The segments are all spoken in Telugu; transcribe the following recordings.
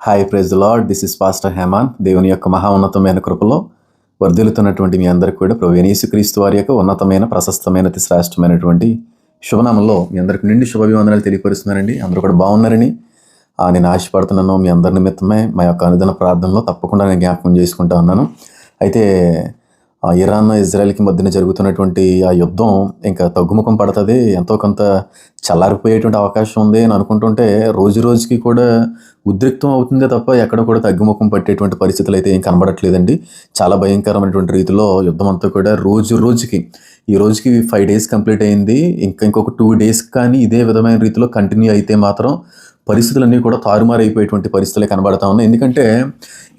Hi praise the lord. This is pastor Heman. దేవుని యొక్క మహా ఉన్నతమైన కృపలో వర్ధిల్లుతున్నటువంటి మీ అందరికీ కూడా ప్రభువైన యేసుక్రీస్తు వారి యొక్క ఉన్నతమైన ప్రశస్తమైన అతి శ్రేష్టమైనటువంటి శుభనామంలో మీ అందరికి నిండి శుభాభివందనాలు తెలియపరుస్తున్నానండి. అందరూ కూడా బాగున్నారని నేను ఆశపడుతున్నాను. మీ అందరి నిమిత్తమే మా యొక్క అనుదిన ప్రార్థనలో తప్పకుండా నేను జ్ఞాపకం చేసుకుంటా ఉన్నాను. అయితే ఇరాన్ ఇజ్రాయెల్కి మధ్యన జరుగుతున్నటువంటి ఆ యుద్ధం ఇంకా తగ్గుముఖం పడుతుంది, ఎంతో కొంత చల్లారిపోయేటువంటి అవకాశం ఉంది అని అనుకుంటుంటే రోజు రోజుకి కూడా ఉద్రిక్తం అవుతుందే తప్ప ఎక్కడ కూడా తగ్గుముఖం పట్టేటువంటి పరిస్థితులు అయితే ఏం కనబడట్లేదండి. చాలా భయంకరమైనటువంటి రీతిలో యుద్ధం అంతా కూడా రోజుకి ఈ రోజుకి 5 days కంప్లీట్ అయింది. ఇంకొక 2 days కానీ ఇదే విధమైన రీతిలో కంటిన్యూ అయితే మాత్రం పరిస్థితులన్నీ కూడా తారుమారైపోయేటువంటి పరిస్థితులే కనబడతా ఉన్నాయి. ఎందుకంటే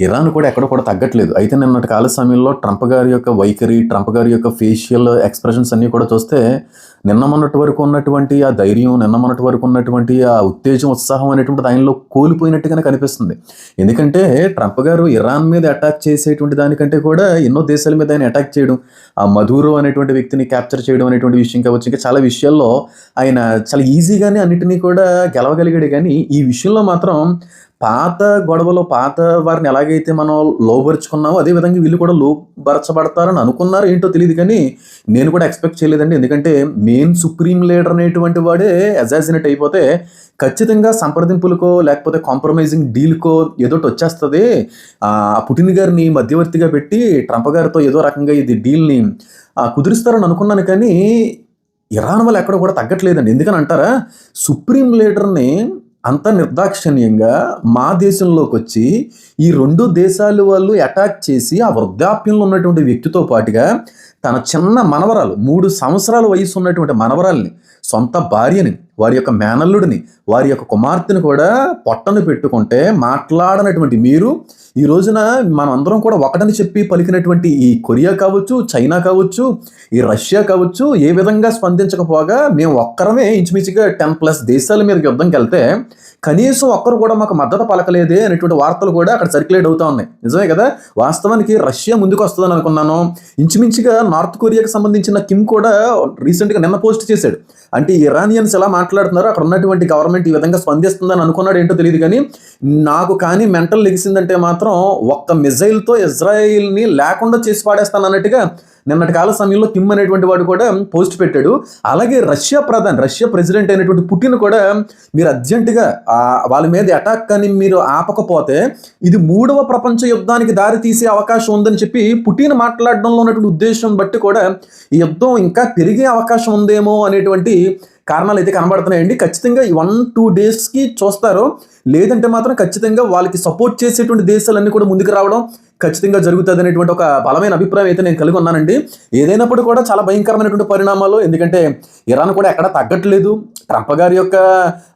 ఇరాన్ కూడా ఎక్కడ కూడా తగ్గట్లేదు. అయితే నిన్నటి కాల సమయంలో ట్రంప్ గారి యొక్క వైఖరి, ట్రంప్ గారి యొక్క ఫేషియల్ ఎక్స్ప్రెషన్స్ అన్నీ కూడా చూస్తే నిన్న మొన్నటి వరకు ఉన్నటువంటి ఆ ధైర్యం, నిన్న మొన్నటి వరకు ఉన్నటువంటి ఆ ఉత్తేజం, ఉత్సాహం అనేటువంటిది ఆయనలో కోల్పోయినట్టుగానే కనిపిస్తుంది. ఎందుకంటే ట్రంప్ గారు ఇరాన్ మీద అటాక్ చేసేటువంటి దానికంటే కూడా ఎన్నో దేశాల మీద ఆయన అటాక్ చేయడం, ఆ మధురో అనేటువంటి వ్యక్తిని క్యాప్చర్ చేయడం అనేటువంటి విషయం కావచ్చు, ఇంకా చాలా విషయాల్లో ఆయన చాలా ఈజీగానే అన్నిటినీ కూడా గెలవగలిగాడు. కానీ ఈ విషయంలో మాత్రం పాత గొడవలో పాత వారిని ఎలాగైతే మనం లోబరుచుకున్నామో అదేవిధంగా వీళ్ళు కూడా లోబరచబడతారని అనుకున్నారు, ఏంటో తెలియదు. కానీ నేను కూడా ఎక్స్పెక్ట్ చేయలేదండి. ఎందుకంటే మెయిన్ సుప్రీం లీడర్ అనేటువంటి వాడే అజాసినేట్ అయిపోతే ఖచ్చితంగా సంప్రదింపులకో లేకపోతే కాంప్రమైజింగ్ డీల్కో ఏదోటి వచ్చేస్తుంది. ఆ పుటిన్ గారిని మధ్యవర్తిగా పెట్టి ట్రంప్ గారితో ఏదో రకంగా ఇది డీల్ని కుదిరిస్తారని అనుకున్నాను. కానీ ఇరాన్ వాళ్ళు ఎక్కడ కూడా తగ్గట్లేదండి. ఎందుకని అంటారా, సుప్రీం లీడర్ని అంత నిర్దాక్షిణ్యంగా మా దేశంలోకి వచ్చి ఈ 2 దేశాల వాళ్ళు అటాక్ చేసి ఆ వృద్ధాప్యంలో ఉన్నటువంటి వ్యక్తితో పాటుగా తన చిన్న మనవరాలు 3 సంవత్సరాల వయసు ఉన్నటువంటి మనవరాల్ని, సొంత భార్యని, వారి యొక్క మేనల్లుడిని, వారి యొక్క కుమార్తెను కూడా పొట్టను పెట్టుకుంటే మాట్లాడనటువంటి మీరు ఈ రోజున మనం అందరం కూడా ఒకటని చెప్పి పలికినటువంటి ఈ కొరియా కావచ్చు, చైనా కావచ్చు, ఈ రష్యా కావచ్చు ఏ విధంగా స్పందించకపోగా మేము ఒక్కరమే ఇంచుమించుగా 10+ దేశాల మీదకి యుద్ధంకి వెళ్తే కనీసం ఒక్కరు కూడా మాకు మద్దతు పలకలేదే అనేటువంటి వార్తలు కూడా అక్కడ సర్క్యులేట్ అవుతా ఉన్నాయి. నిజమే కదా. వాస్తవానికి రష్యా ముందుకు వస్తుందని అనుకున్నాను. ఇంచుమించుగా నార్త్ కొరియాకి సంబంధించిన కిమ్ కూడా రీసెంట్గా నిన్న పోస్ట్ చేశాడు. అంటే ఇరానియన్స్ ఎలా మాట్లాడుతున్నారో అక్కడ ఉన్నటువంటి గవర్నమెంట్ ఈ విధంగా స్పందిస్తుందని అనుకున్నాడు, ఏంటో తెలియదు. కానీ నాకు కానీ మెంటల్ లెగిసిందంటే మాత్రం ఒక్క మిజైల్తో ఇజ్రాయిల్ని లేకుండా చేసి పాడేస్తాను అన్నట్టుగా నిన్నటి కాల సమయంలో కిమ్ అనేటువంటి వాడు కూడా పోస్ట్ పెట్టాడు. అలాగే రష్యా ప్రెసిడెంట్ అయినటువంటి పుటిన్ కూడా మీరు అర్జెంటుగా వాళ్ళ మీద అటాక్ కానీ మీరు ఆపకపోతే ఇది 3వ ప్రపంచ యుద్ధానికి దారి తీసే అవకాశం ఉందని చెప్పి పుటిన్ మాట్లాడడంలో ఉన్నటువంటి ఉద్దేశం బట్టి కూడా ఈ యుద్ధం ఇంకా పెరిగే అవకాశం ఉందేమో అనేటువంటి కారణాలు అయితే కనబడుతున్నాయండి. ఖచ్చితంగా 1-2 daysకి చూస్తారు, లేదంటే మాత్రం ఖచ్చితంగా వాళ్ళకి సపోర్ట్ చేసేటువంటి దేశాలన్నీ కూడా ముందుకు రావడం ఖచ్చితంగా జరుగుతుంది అనేటువంటి ఒక బలమైన అభిప్రాయం అయితే నేను కలిగి ఉన్నానండి. ఏదైనప్పుడు కూడా చాలా భయంకరమైనటువంటి పరిణామాలు. ఎందుకంటే ఇరాన్ కూడా ఎక్కడ తగ్గట్లేదు. ట్రంప్ గారి యొక్క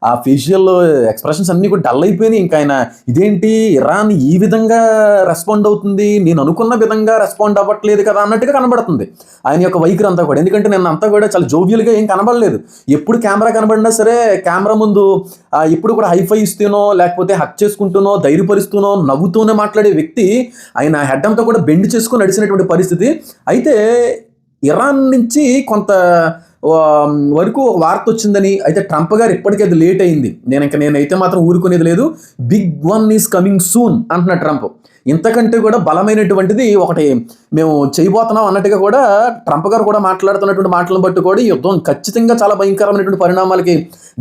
ఆ ఫేషియల్ ఎక్స్ప్రెషన్స్ అన్నీ కూడా డల్ అయిపోయినాయి. ఇంకా ఆయన ఇదేంటి ఇరాన్ ఈ విధంగా రెస్పాండ్ అవుతుంది, నేను అనుకున్న విధంగా రెస్పాండ్ అవ్వట్లేదు కదా అన్నట్టుగా కనబడుతుంది ఆయన యొక్క వైఖరి అంతా కూడా. ఎందుకంటే నేను అంతా కూడా చాలా జోవియల్గా ఏం కనబడలేదు. ఎప్పుడు కెమెరా కనబడినా సరే కెమెరా ముందు ఎప్పుడు కూడా హైఫై ఇస్తూనో లేకపోతే హక్ చేసుకుంటూనో ధైర్యపరుస్తూనో నవ్వుతూనే మాట్లాడే వ్యక్తి ఆయన హెడ్ అంతా కూడా బెండ్ చేసుకుని నడిచినటువంటి పరిస్థితి. అయితే ఇరాన్ నుంచి కొంత వరకు వార్త వచ్చిందని, అయితే ట్రంప్ గారు ఇప్పటికీ అది లేట్ అయింది, నేనైతే మాత్రం ఊరుకునేది లేదు, big one is coming soon అంటున్నాడు ట్రంప్. ఇంతకంటే కూడా బలమైనటువంటిది ఒకటి మేము చేయబోతున్నాం అన్నట్టుగా కూడా ట్రంప్ గారు కూడా మాట్లాడుతున్నటువంటి మాటలను బట్టి కూడా ఈ యుద్ధం ఖచ్చితంగా చాలా భయంకరమైనటువంటి పరిణామాలకి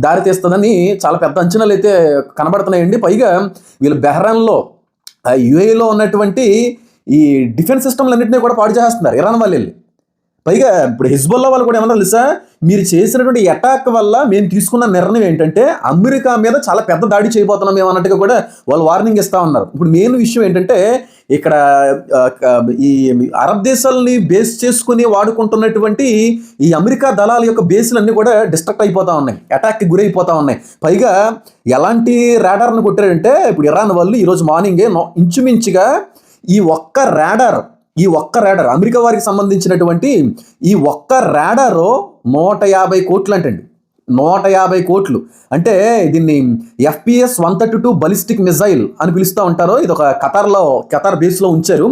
దారితీస్తుందని చాలా పెద్ద అంచనాలు అయితే కనబడుతున్నాయండి. పైగా వీళ్ళు బెహ్రాన్లో యుఏఈలో ఉన్నటువంటి ఈ డిఫెన్స్ సిస్టమ్లన్నింటినీ కూడా పాడు చేస్తున్నారు ఇరాన్ వాళ్ళు వెళ్ళి. పైగా ఇప్పుడు హిజ్బుల్లా వాళ్ళు కూడా ఏమన్నా తెలుసా, మీరు చేసినటువంటి అటాక్ వల్ల మేము తీసుకున్న నిర్ణయం ఏంటంటే అమెరికా మీద చాలా పెద్ద దాడి చేయబోతున్నాం మేము అన్నట్టుగా కూడా వాళ్ళు వార్నింగ్ ఇస్తూ ఉన్నారు. ఇప్పుడు మెయిన్ విషయం ఏంటంటే ఇక్కడ ఈ అరబ్ దేశాలని బేస్ చేసుకుని వాడుకుంటున్నటువంటి ఈ అమెరికా దళాల యొక్క బేస్లన్నీ కూడా డిస్ట్రక్ట్ అయిపోతూ ఉన్నాయి, అటాక్కి గురైపోతూ ఉన్నాయి. పైగా ఎలాంటి రాడార్ను కొట్టారంటే ఇప్పుడు ఇరాన్ వాళ్ళు ఈరోజు మార్నింగే ఇంచుమించుగా ఈ ఒక్క రాడార్ అమెరికా వారికి సంబంధించినటువంటి ఈ ఒక్క రాడారు 150 కోట్లు అంటండి. 150 కోట్లు అంటే దీన్ని FPS 132 బలిస్టిక్ మిజైల్ అని పిలుస్తూ ఉంటారు. ఇది ఒక ఖతార్ బేస్లో ఉంచారు.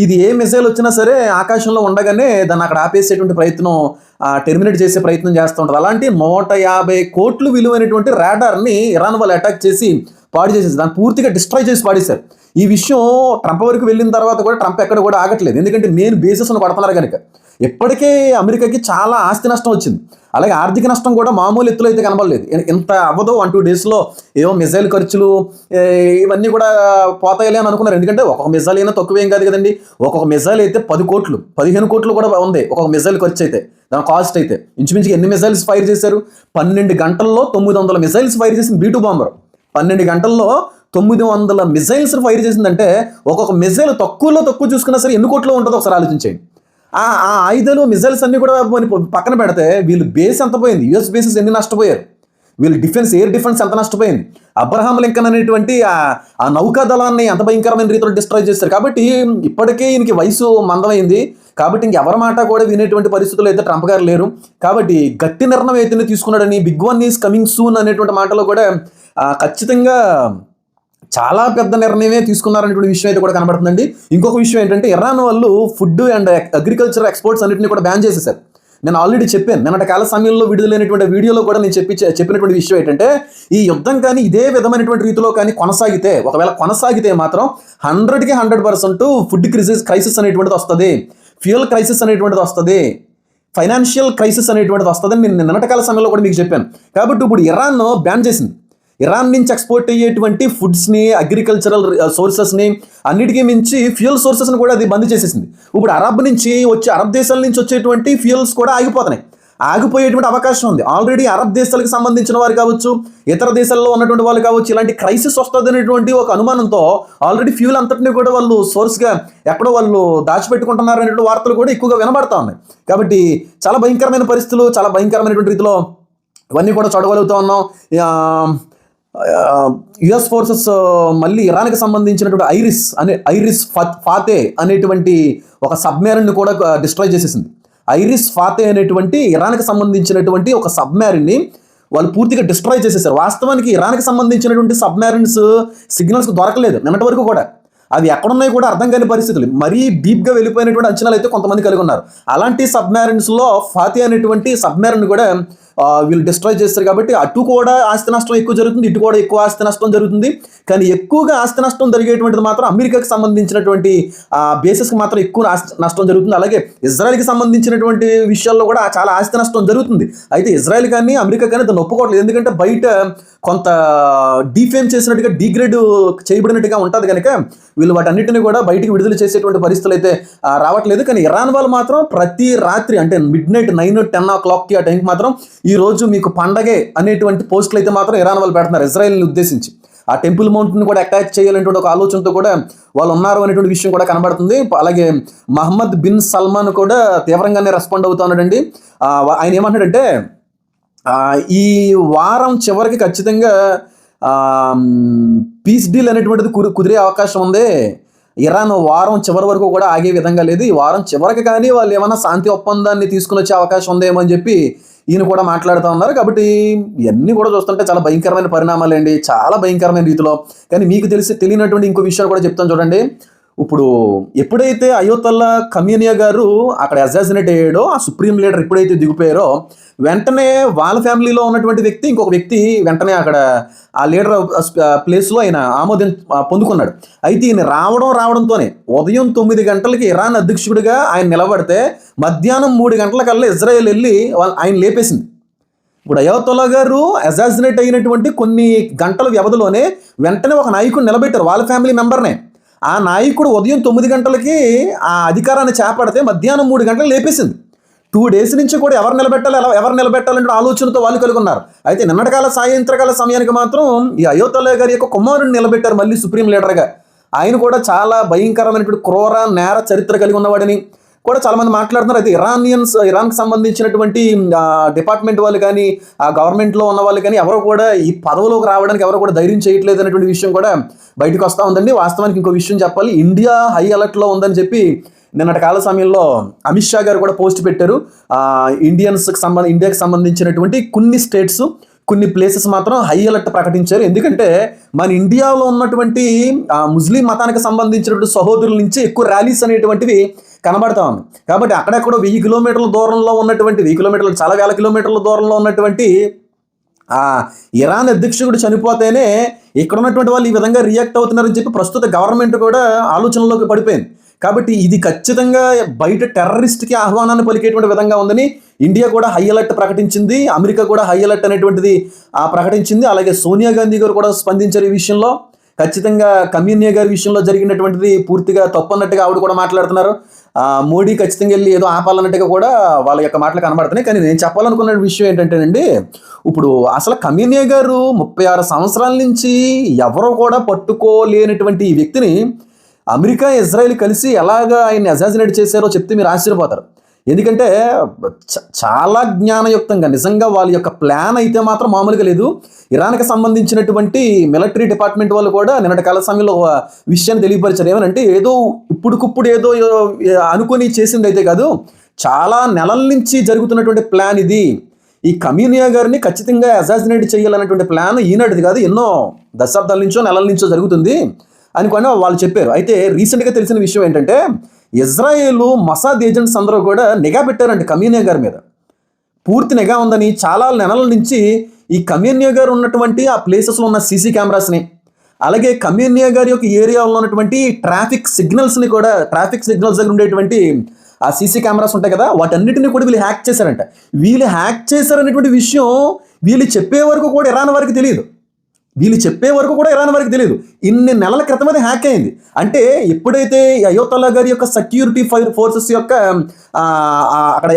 ఇది ఏ మిజైల్ వచ్చినా సరే ఆకాశంలో ఉండగానే దాన్ని అక్కడ ఆపేసేటువంటి ప్రయత్నం, టెర్మినేట్ చేసే ప్రయత్నం చేస్తూ ఉంటారు. అలాంటి 150 కోట్లు విలువైనటువంటి రాడార్ని ఇరాన్ వాళ్ళు అటాక్ చేసి పాడు చేసేసి దాన్ని పూర్తిగా డిస్ట్రాయ్ చేసి పాడేశారు. ఈ విషయం ట్రంప్ వరకు వెళ్ళిన తర్వాత కూడా ట్రంప్ ఎక్కడ కూడా ఆగట్లేదు, ఎందుకంటే మెయిన్ బేసెస్ను పడుతున్నారు కనుక. ఇప్పటికే అమెరికాకి చాలా ఆస్తి నష్టం వచ్చింది, అలాగే ఆర్థిక నష్టం కూడా మామూలు ఎత్తులో అయితే కనబడలేదు. ఇంత అవ్వదు 1-2 డేస్లో ఏవో మిజైల్ ఖర్చులు ఇవన్నీ కూడా పోతాయిలే అని అనుకున్నారు. ఎందుకంటే ఒక్కొక్క మిజైల్ అయినా తక్కువేం కాదు కదండి. ఒక్కొక్క మిజైల్ అయితే 10 కోట్లు 15 కోట్లు కూడా ఉంది ఒక్కొక్క మిజైల్ ఖర్చు అయితే, దాని కాస్ట్ అయితే. ఇంచుమించుగా ఎన్ని మిజైల్స్ ఫైర్ చేశారు? 12 గంటల్లో 900 మిజైల్స్ ఫైర్ చేసింది B2 బాంబర్. 12 గంటల్లో 900 మిజైల్స్ ఫైర్ చేసిందంటే ఒక్కొక్క మిజైల్ తక్కువ చూసుకున్నా సరే ఎన్ని కోట్లో ఉంటుందో ఒకసారి ఆలోచించేయండి. ఆ ఆయుధాలు మిజైల్స్ అన్ని కూడా పక్కన పెడితే వీళ్ళు బేస్ ఎంత పోయింది, యుఎస్ బేసెస్ ఎన్ని నష్టపోయారు, వీళ్ళు డిఫెన్స్ ఎయిర్ డిఫెన్స్ ఎంత నష్టపోయింది, అబ్రహాం లింకన్ అనేటువంటి ఆ నౌకా దళాన్ని ఎంత భయంకరమైన రీతిలో డిస్ట్రాయ్ చేస్తారు. కాబట్టి ఇప్పటికే ఈయనకి వయసు మందమైంది, కాబట్టి ఇంకెవరి మాట కూడా వినేటువంటి పరిస్థితులు అయితే ట్రంప్ గారు లేరు. కాబట్టి గట్టి నిర్ణయం అయితే తీసుకున్నాడని, big one is coming soon అనేటువంటి మాటలో కూడా ఖచ్చితంగా చాలా పెద్ద నిర్ణయమే తీసుకున్నారనేటువంటి విషయం అయితే కూడా కనబడుతుందండి. ఇంకొక విషయం ఏంటంటే, ఇరాన్ వాళ్ళు ఫుడ్ అండ్ అగ్రికల్చర్ ఎక్స్పోర్ట్స్ అన్నింటినీ కూడా బ్యాన్ చేసేసారు. నేను ఆల్రెడీ చెప్పాను, నిన్నటి కాల సమయంలో విడుదలైనటువంటి వీడియోలో కూడా నేను చెప్పినటువంటి విషయం ఏంటంటే, ఈ యుద్ధం కానీ ఇదే విధమైనటువంటి రీతిలో కానీ ఒకవేళ కొనసాగితే మాత్రం 100కి 100% ఫుడ్ క్రైసిస్ అనేటువంటిది వస్తుంది, ఫ్యూయల్ క్రైసిస్ అనేటువంటిది వస్తుంది, ఫైనాన్షియల్ క్రైసిస్ అనేటువంటిది వస్తుందని నేను నిన్నటి కాల సమయంలో కూడా మీకు చెప్పాను. కాబట్టి ఇప్పుడు ఇరాన్ బ్యాన్ చేసింది. ఇరాన్ నుంచి ఎక్స్పోర్ట్ అయ్యేటువంటి ఫుడ్స్ని, అగ్రికల్చరల్ సోర్సెస్ని, అన్నిటికీ మించి ఫ్యూయల్ సోర్సెస్ని కూడా అది బంద్ చేసేసింది. ఇప్పుడు అరబ్ దేశాల నుంచి వచ్చేటువంటి ఫ్యూయల్స్ కూడా ఆగిపోయేటువంటి అవకాశం ఉంది. ఆల్రెడీ అరబ్ దేశాలకు సంబంధించిన వారు కావచ్చు, ఇతర దేశాల్లో ఉన్నటువంటి వాళ్ళు కావచ్చు, ఇలాంటి క్రైసిస్ వస్తుంది అనేటువంటి ఒక అనుమానంతో ఆల్రెడీ ఫ్యూల్ అంతటినీ కూడా వాళ్ళు సోర్స్గా ఎక్కడో వాళ్ళు దాచిపెట్టుకుంటున్నారు అనేటువంటి వార్తలు కూడా ఎక్కువగా వినబడతా ఉన్నాయి. కాబట్టి చాలా భయంకరమైన పరిస్థితులు, చాలా భయంకరమైనటువంటి రీతిలో ఇవన్నీ కూడా చూడగలుగుతూ ఉన్నాం. యుఎస్ ఫోర్సెస్ మళ్ళీ ఇరాన్కి సంబంధించినటువంటి ఐరిస్ ఫాతే అనేటువంటి ఒక సబ్మెరైన్ కూడా డిస్ట్రాయ్ చేసేసింది. ఐరిస్ ఫాతే అనేటువంటి ఇరాన్కి సంబంధించినటువంటి ఒక సబ్మెరైన్ని వాళ్ళు పూర్తిగా డిస్ట్రాయ్ చేసేసారు. వాస్తవానికి ఇరాన్కి సంబంధించినటువంటి సబ్మెరైన్స్ సిగ్నల్స్కి దొరకలేదు నిన్నటి వరకు కూడా. అవి ఎక్కడున్నాయి కూడా అర్థం కాని పరిస్థితులు, మరీ డీప్గా వెళ్ళిపోయినటువంటి అంచనాలు అయితే కొంతమంది కలిగి ఉన్నారు. అలాంటి సబ్మెరైన్స్లో ఫాతే అనేటువంటి సబ్మెరైన్ కూడా వీళ్ళు డిస్ట్రాయ్ చేస్తారు. కాబట్టి అటు కూడా ఆస్తి నష్టం ఎక్కువ జరుగుతుంది, ఇటు కూడా ఎక్కువ ఆస్తి నష్టం జరుగుతుంది. కానీ ఎక్కువగా ఆస్తి నష్టం జరిగేటువంటిది మాత్రం అమెరికాకి సంబంధించినటువంటి బేసెస్కి మాత్రం ఎక్కువ నష్టం జరుగుతుంది. అలాగే ఇజ్రాయెల్కి సంబంధించినటువంటి విషయాల్లో కూడా చాలా ఆస్తి నష్టం జరుగుతుంది. అయితే ఇజ్రాయెల్ కానీ అమెరికా కానీ దాన్ని ఒప్పుకోవట్లేదు, ఎందుకంటే బయట కొంత డిఫేమ్ చేసినట్టుగా డిగ్రేడ్ చేయబడినట్టుగా ఉంటుంది కనుక వీళ్ళు వాటన్నిటిని కూడా బయటికి విడుదల చేసేటువంటి పరిస్థితులు అయితే రావట్లేదు. కానీ ఇరాన్ వాళ్ళు మాత్రం ప్రతి రాత్రి అంటే మిడ్-నైట్ 9-10 o'clockకి ఆ టైంకి మాత్రం ఈ రోజు మీకు పండగే అనేటువంటి పోస్టులు అయితే మాత్రం ఇరాన్ వాళ్ళు పెడుతున్నారు ఇజ్రాయెల్ని ఉద్దేశించి. ఆ టెంపుల్ మౌంట్ని కూడా అటాచ్ చేయాలనేటువంటి ఒక ఆలోచనతో కూడా వాళ్ళు ఉన్నారు అనేటువంటి విషయం కూడా కనబడుతుంది. అలాగే మహమ్మద్ బిన్ సల్మాన్ కూడా తీవ్రంగానే రెస్పాండ్ అవుతున్నాడండి. ఆయన ఏమంటాడంటే, ఈ వారం చివరికి ఖచ్చితంగా పీస్ డీల్ అనేటువంటిది కుదిరే అవకాశం ఉంది. ఇరాన్ వారం చివరి వరకు కూడా ఆగే విధంగా లేదు, ఈ వారం చివరికి కానీ వాళ్ళు ఏమైనా శాంతి ఒప్పందాన్ని తీసుకుని వచ్చే అవకాశం ఉందేమో అని చెప్పి ఈయన కూడా మాట్లాడుతూ ఉన్నారు. కాబట్టి ఇవన్నీ కూడా చూస్తుంటే చాలా భయంకరమైన పరిణామాలండి, చాలా భయంకరమైన రీతిలో. కానీ మీకు తెలియనటువంటి ఇంకో విషయాలు కూడా చెప్తాను చూడండి. ఇప్పుడు ఎప్పుడైతే అయోతల్లా ఖమేనియా గారు అక్కడ అసాసినేట్ అయ్యాడో, ఆ సుప్రీం లీడర్ ఎప్పుడైతే దిగిపోయారో వెంటనే వాళ్ళ ఫ్యామిలీలో ఉన్నటువంటి వ్యక్తి ఇంకొక వ్యక్తి వెంటనే అక్కడ ఆ లీడర్ ప్లేస్లో ఆయన ఆమోదం పొందుకున్నాడు. అయితే ఈయన రావడంతోనే ఉదయం 9 గంటలకి ఇరాన్ అధ్యక్షుడిగా ఆయన నిలబడితే మధ్యాహ్నం 3 గంటలకల్లా ఇజ్రాయెల్ వెళ్ళి ఆయన లేపేసింది. ఇప్పుడు అయోతల్లా గారు అసాసినేట్ అయినటువంటి కొన్ని గంటల వ్యవధిలోనే వెంటనే ఒక నాయకుడిని నిలబెట్టారు, వాళ్ళ ఫ్యామిలీ మెంబర్నే. ఆ నాయకుడు ఉదయం 9 గంటలకి ఆ అధికారాన్ని చేపడితే మధ్యాహ్నం 3 గంటలకు లేపేసింది. 2 days నుంచి కూడా ఎవరు నిలబెట్టాలంటే ఆలోచనతో వాళ్ళు కలిగి ఉన్నారు. అయితే నిన్నటికాల సాయంత్రకాల సమయానికి మాత్రం ఈ అయోతల్లా గారి యొక్క కుమారుడిని నిలబెట్టారు మళ్ళీ సుప్రీం లీడర్గా. ఆయన కూడా చాలా భయంకరమైనటువంటి క్రూర నేర చరిత్ర కలిగి ఉన్నవాడని కూడా చాలామంది మాట్లాడుతున్నారు. అయితే ఇరాన్కి సంబంధించినటువంటి డిపార్ట్మెంట్ వాళ్ళు కానీ ఆ గవర్నమెంట్లో ఉన్న వాళ్ళు కానీ ఎవరు కూడా ఈ పదవిలోకి రావడానికి ఎవరు కూడా ధైర్యం చేయట్లేదు అనేటువంటి విషయం కూడా బయటకు వస్తూ ఉందండి. వాస్తవానికి ఇంకో విషయం చెప్పాలి, ఇండియా హై అలర్ట్లో ఉందని చెప్పి నిన్నటి కాల సమయంలో అమిత్ షా గారు కూడా పోస్ట్ పెట్టారు. ఇండియాకి సంబంధించినటువంటి కొన్ని స్టేట్స్, కొన్ని ప్లేసెస్ మాత్రం హై అలర్ట్ ప్రకటించారు. ఎందుకంటే మన ఇండియాలో ఉన్నటువంటి ముస్లిం మతానికి సంబంధించినటువంటి సహోదరుల నుంచి ఎక్కువ ర్యాలీస్ అనేటువంటివి కనబడతా ఉంది. కాబట్టి అక్కడెక్కడో 1000 కిలోమీటర్ల దూరంలో ఉన్నటువంటి 1000 కిలోమీటర్లు చాలా వేల కిలోమీటర్ల దూరంలో ఉన్నటువంటి ఆ ఇరాన్ అధ్యక్షుడు చనిపోతేనే ఇక్కడ ఉన్నటువంటి వాళ్ళు ఈ విధంగా రియాక్ట్ అవుతున్నారని చెప్పి ప్రస్తుత గవర్నమెంట్ కూడా ఆలోచనలోకి పడిపోయింది. కాబట్టి ఇది ఖచ్చితంగా బయట టెర్రరిస్ట్కి ఆహ్వానాన్ని పలికేటువంటి విధంగా ఉందని ఇండియా కూడా హై అలర్ట్ ప్రకటించింది, అమెరికా కూడా హై అలర్ట్ అనేటువంటిది ప్రకటించింది. అలాగే సోనియా గాంధీ గారు కూడా స్పందించారు ఈ విషయంలో. ఖచ్చితంగా కమ్యూనియా గారి విషయంలో జరిగినటువంటిది పూర్తిగా తప్పన్నట్టుగా ఆవిడ కూడా మాట్లాడుతున్నారు. మోడీ ఖచ్చితంగా వెళ్ళి ఏదో ఆపాలన్నట్టుగా కూడా వాళ్ళ యొక్క మాటలు కనబడుతున్నాయి. కానీ నేను చెప్పాలనుకున్న విషయం ఏంటంటేనండి, ఇప్పుడు అసలు కమ్యూనియా గారు 36 సంవత్సరాల నుంచి ఎవరో కూడా పట్టుకోలేనటువంటి ఈ వ్యక్తిని అమెరికా, ఇజ్రాయెల్ కలిసి ఎలాగా ఆయన్ని అసాసినేట్ చేశారో చెప్తే మీరు ఆశ్చర్యపోతారు. ఎందుకంటే చాలా జ్ఞానయుక్తంగా నిజంగా వాళ్ళ యొక్క ప్లాన్ అయితే మాత్రం మామూలుగా లేదు. ఇరాన్కి సంబంధించినటువంటి మిలిటరీ డిపార్ట్మెంట్ వాళ్ళు కూడా నిన్నటి కాల సమయంలో విషయాన్ని తెలియపరిచారు. ఏమనంటే ఏదో ఇప్పుడుకుప్పుడు ఏదో అనుకొని చేసింది అయితే కాదు, చాలా నెలల నుంచి జరుగుతున్నటువంటి ప్లాన్ ఇది. ఈ కమ్యూనియా గారిని ఖచ్చితంగా అసాసినేట్ చేయాలన్నటువంటి ప్లాన్ ఈనాటిది కాదు, ఎన్నో దశాబ్దాల నుంచో నెలల నుంచో జరుగుతుంది అని కూడా వాళ్ళు చెప్పారు. అయితే రీసెంట్గా తెలిసిన విషయం ఏంటంటే ఇజ్రాయేల్ మొసాద్ ఏజెంట్స్ అందరూ కూడా నిఘా పెట్టారండి కమ్యూనియా గారి మీద. పూర్తి నిఘా ఉందని చాలా నెలల నుంచి ఈ కమ్యూనియా గారు ఉన్నటువంటి ఆ ప్లేసెస్లో ఉన్న సీసీ కెమెరాస్ని, అలాగే కమ్యూనియా గారి యొక్క ఏరియాలో ఉన్నటువంటి ట్రాఫిక్ సిగ్నల్స్ దగ్గర ఉండేటువంటి ఆ సీసీ కెమెరాస్ ఉంటాయి కదా, వాటన్నిటిని కూడా వీళ్ళు హ్యాక్ చేశారంట. వీళ్ళు హ్యాక్ చేశారనేటువంటి విషయం వీళ్ళు చెప్పే వరకు కూడా ఇరాన్ వారికి తెలియదు. ఇన్ని నెలల క్రితం అది హ్యాక్ అయింది. అంటే ఎప్పుడైతే అయోతల్లా గారి యొక్క సెక్యూరిటీ ఫోర్సెస్ యొక్క అక్కడ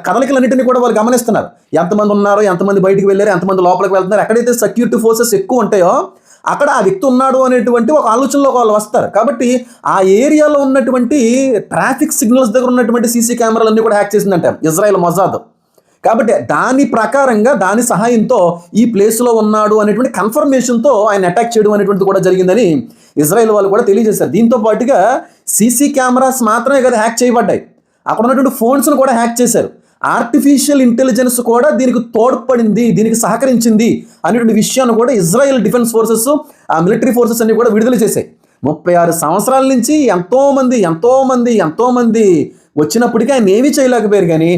కదలికలన్నింటినీ కూడా వాళ్ళు గమనిస్తున్నారు. ఎంతమంది ఉన్నారు, ఎంతమంది బయటికి వెళ్ళారు, ఎంతమంది లోపలికి వెళ్తున్నారు, ఎక్కడైతే సెక్యూరిటీ ఫోర్సెస్ ఎక్కువ ఉంటాయో అక్కడ ఆ వ్యక్తి ఉన్నాడు అనేటువంటి ఒక ఆలోచనలో వాళ్ళు వస్తారు. కాబట్టి ఆ ఏరియాలో ఉన్నటువంటి ట్రాఫిక్ సిగ్నల్స్ దగ్గర ఉన్నటువంటి సీసీ కెమెరాలన్నీ కూడా హ్యాక్ చేసిందంట ఇజ్రాయెల్ మొసాద్. కాబట్టి దాని ప్రకారంగా దాని సహాయంతో ఈ ప్లేస్లో ఉన్నాడు అనేటువంటి కన్ఫర్మేషన్తో ఆయన అటాక్ చేయడం అనేటువంటిది కూడా జరిగిందని ఇజ్రాయెల్ వాళ్ళు కూడా తెలియజేశారు. దీంతో పాటుగా సీసీ కెమెరాస్ మాత్రమే కదా హ్యాక్ చేయబడ్డాయి, అక్కడ ఉన్నటువంటి ఫోన్స్ను కూడా హ్యాక్ చేశారు. ఆర్టిఫిషియల్ ఇంటెలిజెన్స్ కూడా దీనికి తోడ్పడింది, దీనికి సహకరించింది అనేటువంటి విషయాన్ని కూడా ఇజ్రాయెల్ డిఫెన్స్ ఫోర్సెస్, ఆ మిలిటరీ ఫోర్సెస్ అన్ని కూడా విడుదల చేశాయి. 36 సంవత్సరాల నుంచి ఎంతోమంది వచ్చినప్పటికీ ఆయన ఏమీ చేయలేకపోయారు. కానీ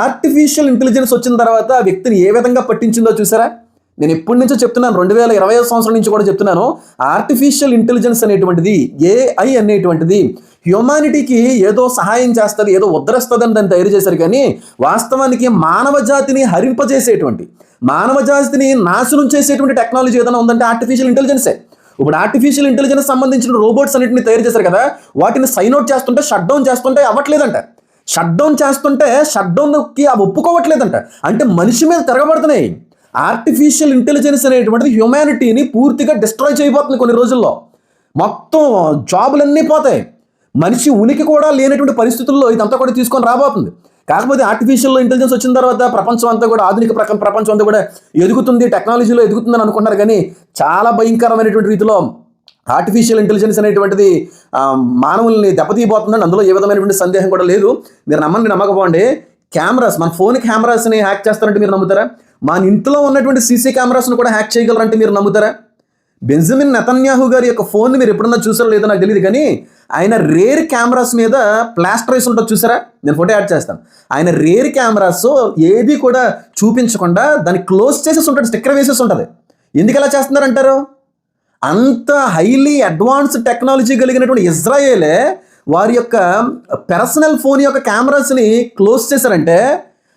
ఆర్టిఫిషియల్ ఇంటెలిజెన్స్ వచ్చిన తర్వాత ఆ వ్యక్తిని ఏ విధంగా పట్టించిందో చూసారా. నేను ఎప్పటి నుంచో చెప్తున్నాను, 2020 సంవత్సరం నుంచి కూడా చెప్తున్నాను, ఆర్టిఫిషియల్ ఇంటెలిజెన్స్ అనేటువంటిది, ఏఐ అనేటువంటిది హ్యూమానిటీకి ఏదో సహాయం చేస్తుంది, ఏదో ఉద్ధరిస్తుందని దాన్ని తయారు చేశారు. కానీ వాస్తవానికి మానవ జాతిని హరింపజేసేటువంటి, మానవ జాతిని నాశనం చేసేటువంటి టెక్నాలజీ ఏదైనా ఉందంటే ఆర్టిఫిషియల్ ఇంటెలిజెన్సే. ఇప్పుడు ఆర్టిఫిషియల్ ఇంటెలిజెన్స్ సంబంధించిన రోబోట్స్ అన్నింటినీ తయారు చేశారు కదా, వాటిని సైన్ అవుట్ చేస్తుంటే షట్ డౌన్ చేస్తుంటే అవ్వట్లేదంట. షట్ డౌన్కి అవి ఒప్పుకోవట్లేదంట. అంటే మనిషి మీద తిరగబడుతున్నాయి. ఆర్టిఫిషియల్ ఇంటెలిజెన్స్ అనేటువంటిది హ్యూమానిటీని పూర్తిగా డిస్ట్రాయ్ చేయబోతుంది. కొన్ని రోజుల్లో మొత్తం జాబులన్నీ పోతాయి. మనిషి ఉనికి కూడా లేనటువంటి పరిస్థితుల్లో ఇదంతా కూడా తీసుకొని రాబోతుంది. కాకపోతే ఆర్టిఫిషియల్ ఇంటెలిజెన్స్ వచ్చిన తర్వాత ప్రపంచం అంతా కూడా, ఆధునిక ప్రపంచం అంతా కూడా ఎదుగుతుంది, టెక్నాలజీలో ఎదుగుతుందని అనుకుంటున్నారు. కానీ చాలా భయంకరమైనటువంటి రీతిలో ఆర్టిఫిషియల్ ఇంటెలిజెన్స్ అనేటువంటిది మానవుల్ని దెబ్బతీయబోతుందని అందులో ఏ విధమైనటువంటి సందేహం కూడా లేదు. మీరు నమ్మకపోండి, కెమెరాస్, మన ఫోన్ కెమెరాస్ని హ్యాక్ చేస్తారంటే మీరు నమ్ముతారా? మన ఇంట్లో ఉన్నటువంటి సీసీ కెమెరాస్ను కూడా హ్యాక్ చేయగలరంటే మీరు నమ్ముతారా? బెంజమిన్ నెతన్యాహు గారి యొక్క ఫోన్ని మీరు ఎప్పుడన్నా చూసారో లేదో నాకు తెలియదు. కానీ ఆయన రేర్ కెమెరాస్ మీద ప్లాస్టర్ వేసి ఉంటుంది చూసారా, నేను ఫోటో యాడ్ చేస్తాను. ఆయన రేర్ కెమెరాస్ ఏది కూడా చూపించకుండా దాన్ని క్లోజ్ చేసేసి ఉంటుంది, స్టిక్కర్ వేసేసి ఉంటుంది. ఎందుకు ఎలా చేస్తున్నారంటారు? అంత హైలీ అడ్వాన్స్డ్ టెక్నాలజీ కలిగినటువంటి ఇజ్రాయేలే వారి యొక్క పర్సనల్ ఫోన్ యొక్క కెమెరాస్ని క్లోజ్ చేశారంటే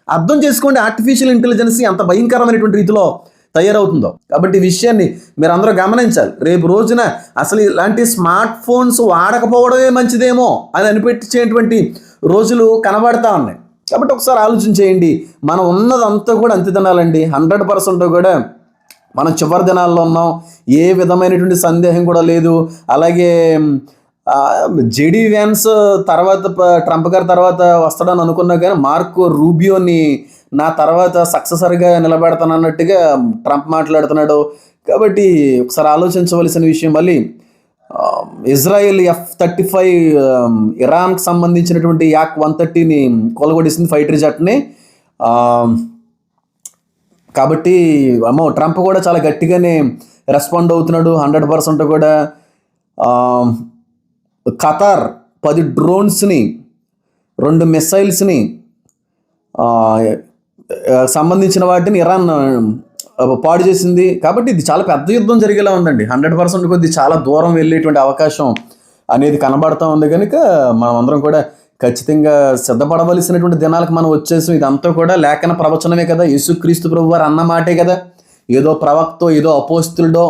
అర్థం చేసుకోండి ఆర్టిఫిషియల్ ఇంటెలిజెన్స్ ఎంత భయంకరమైనటువంటి రీతిలో తయారవుతుందో. కాబట్టి ఈ విషయాన్ని మీరు అందరూ గమనించాలి. రేపు రోజున అసలు ఇలాంటి స్మార్ట్ ఫోన్స్ వాడకపోవడమే మంచిదేమో అని అనిపించేటువంటి రోజులు కనబడతా ఉన్నాయి. కాబట్టి ఒకసారి ఆలోచన చేయండి. మనం ఉన్నదంతా కూడా అంతే తినాలండి. 100% కూడా మనం చివరి దినాల్లో ఉన్నాం, ఏ విధమైనటువంటి సందేహం కూడా లేదు. అలాగే జేడీ వ్యాన్స్ తర్వాత ట్రంప్ గారి తర్వాత వస్తాడని అనుకున్నా కానీ మార్కో రూబియోని నా తర్వాత సక్సెసర్గా నిలబెడతానన్నట్టుగా ట్రంప్ మాట్లాడుతున్నాడు. కాబట్టి ఒకసారి ఆలోచించవలసిన విషయం. మళ్ళీ ఇజ్రాయెల్ F-35 ఇరాన్కి సంబంధించినటువంటి యాక్ 130ని కొలగొడిసింది, ఫైటర్ జెట్ని. కాబట్టి ట్రంప్ కూడా చాలా గట్టిగానే రెస్పాండ్ అవుతున్నాడు 100% కూడా. ఖతార్ 10 డ్రోన్స్ని, 2 మిసైల్స్ని సంబంధించిన వాటిని ఇరాన్ పాడు చేసింది. కాబట్టి ఇది చాలా పెద్ద యుద్ధం జరిగేలా ఉందండి. 100% కొద్ది చాలా దూరం వెళ్ళేటువంటి అవకాశం అనేది కనబడతా ఉంది. కనుక మనం అందరం కూడా ఖచ్చితంగా సిద్ధపడవలసినటువంటి దినాలకు మనం వచ్చేసాం. ఇదంతా కూడా లేఖన ప్రవచనమే కదా, యేసుక్రీస్తు ప్రభు వారు అన్న మాటే కదా. ఏదో ప్రవక్తో, ఏదో అపోస్తులుడో,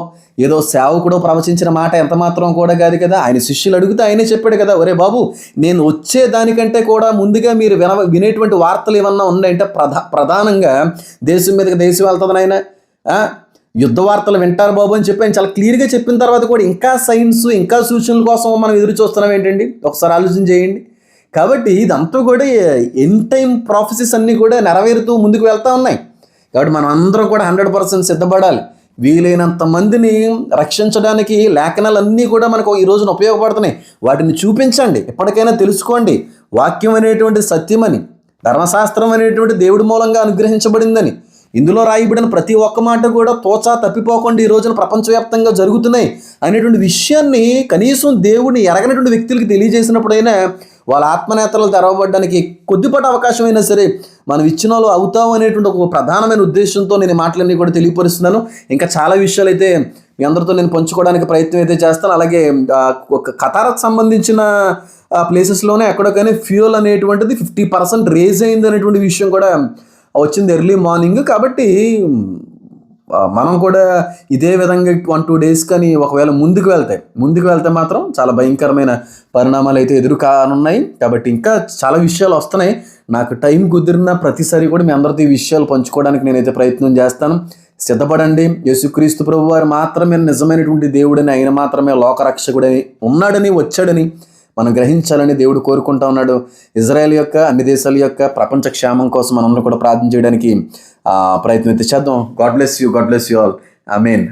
ఏదో సేవకుడో ప్రవచించిన మాట ఎంత మాత్రం కూడా కాదు కదా. ఆయన శిష్యులు అడిగితే ఆయనే చెప్పాడు కదా, ఒరే బాబు, నేను వచ్చే దానికంటే కూడా ముందుగా మీరు వినేటువంటి వార్తలు ఏమన్నా ఉన్నాయంటే ప్రధానంగా దేశం మీదకి దేశం వెళ్తుంది ఆయన, యుద్ధ వార్తలు వింటారు బాబు అని చెప్పి ఆయన చాలా క్లియర్గా చెప్పిన తర్వాత కూడా ఇంకా సైన్స్, ఇంకా సూచనల కోసం మనం ఎదురు చూస్తున్నాం ఏంటండి? ఒకసారి ఆలోచన చేయండి. కాబట్టి ఇదంతా కూడా ఎన్ టైం ప్రాఫెసెస్ అన్నీ కూడా నెరవేరుతూ ముందుకు వెళ్తూ ఉన్నాయి. కాబట్టి మనం అందరం కూడా 100% సిద్ధపడాలి. వీలైనంత మందిని రక్షించడానికి లేఖనాలన్నీ కూడా మనకు ఈ రోజున ఉపయోగపడుతున్నాయి. వాటిని చూపించండి, ఎప్పటికైనా తెలుసుకోండి. వాక్యం అనేటువంటి సత్యమని, ధర్మశాస్త్రం అనేటువంటి దేవుడి మూలంగా అనుగ్రహించబడిందని, ఇందులో రాయబడిన ప్రతి ఒక్క మాట కూడా తోచా తప్పిపోకుండా ఈ రోజున ప్రపంచవ్యాప్తంగా జరుగుతున్నాయి అనేటువంటి విషయాన్ని కనీసం దేవుడిని ఎరగనటువంటి వ్యక్తులకి తెలియజేసినప్పుడైనా వాళ్ళ ఆత్మనేతలు తెరవబడడానికి కొద్దిపాటి అవకాశం అయినా సరే మనం ఇచ్చిన వాళ్ళు అవుతాం అనేటువంటి ఒక ప్రధానమైన ఉద్దేశంతో నేను మాటలన్నీ కూడా తెలియపరుస్తున్నాను. ఇంకా చాలా విషయాలు అయితే మీ అందరితో నేను పంచుకోవడానికి ప్రయత్నం అయితే చేస్తాను. అలాగే ఒక ఖతార్కు సంబంధించిన ప్లేసెస్లోనే ఎక్కడికైనా ఫ్యూయల్ అనేటువంటిది 50% రేజ్ అయింది అనేటువంటి విషయం కూడా వచ్చింది ఎర్లీ మార్నింగ్. కాబట్టి మనం కూడా ఇదే విధంగా 1-2 days కానీ ఒకవేళ ముందుకు వెళ్తే మాత్రం చాలా భయంకరమైన పరిణామాలు అయితే ఎదురు కానున్నాయి. కాబట్టి ఇంకా చాలా విషయాలు వస్తున్నాయి. నాకు టైం కుదిరిన ప్రతిసారి కూడా మీ అందరితో ఈ విషయాలు పంచుకోవడానికి నేనైతే ప్రయత్నం చేస్తాను. సిద్ధపడండి. యేసుక్రీస్తు ప్రభు వారు మాత్రమే నిజమైనటువంటి దేవుడని, ఆయన మాత్రమే లోకరక్షకుడని, ఉన్నాడని, వచ్చాడని మనం గ్రహించాలని దేవుడు కోరుకుంటా ఉన్నాడు. ఇజ్రాయెల్ యొక్క, అన్ని దేశాల యొక్క ప్రపంచ క్షేమం కోసం మనందరం కూడా ప్రార్థన చేయడానికి ప్రయత్నం అయితే చేద్దాం. God bless you all. Amen.